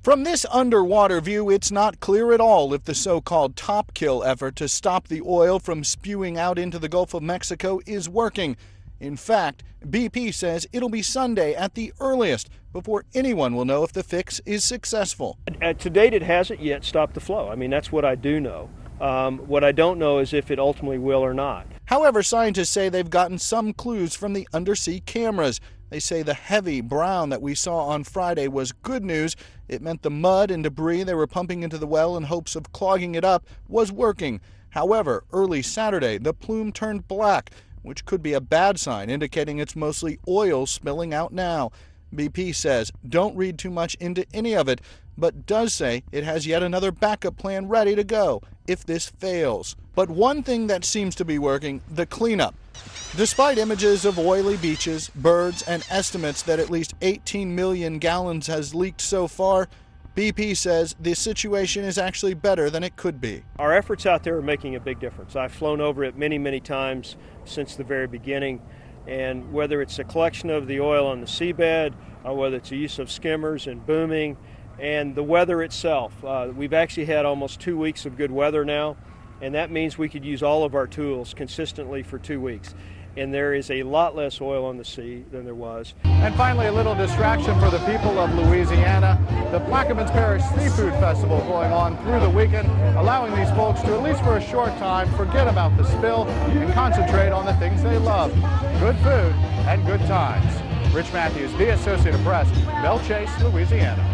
From this underwater view, it's not clear at all if the so-called top kill effort to stop the oil from spewing out into the Gulf of Mexico is working. In fact, BP says it'll be Sunday at the earliest before anyone will know if the fix is successful. To date, it hasn't yet stopped the flow. I mean, that's what I do know. What I don't know is if it ultimately will or not. However, scientists say they've gotten some clues from the undersea cameras. They say the heavy brown that we saw on Friday was good news. It meant the mud and debris they were pumping into the well in hopes of clogging it up was working. However, early Saturday, the plume turned black, which could be a bad sign, indicating it's mostly oil spilling out now. BP says don't read too much into any of it, but does say it has yet another backup plan ready to go if this fails. But one thing that seems to be working, the cleanup. Despite images of oily beaches, birds, and estimates that at least 18 million gallons has leaked so far, BP says the situation is actually better than it could be. Our efforts out there are making a big difference. I've flown over it many, many times since the very beginning. And whether it's a collection of the oil on the seabed, or whether it's the use of skimmers and booming, and the weather itself. We've actually had almost 2 weeks of good weather now, and that means we could use all of our tools consistently for 2 weeks. And there is a lot less oil on the sea than there was. And finally, a little distraction for the people of Louisiana. The Plaquemines Parish Seafood Festival going on through the weekend, allowing these folks to, at least for a short time, forget about the spill and concentrate on the things they love: good food and good times. Rich Matthews, The Associated Press, Belle Chase, Louisiana.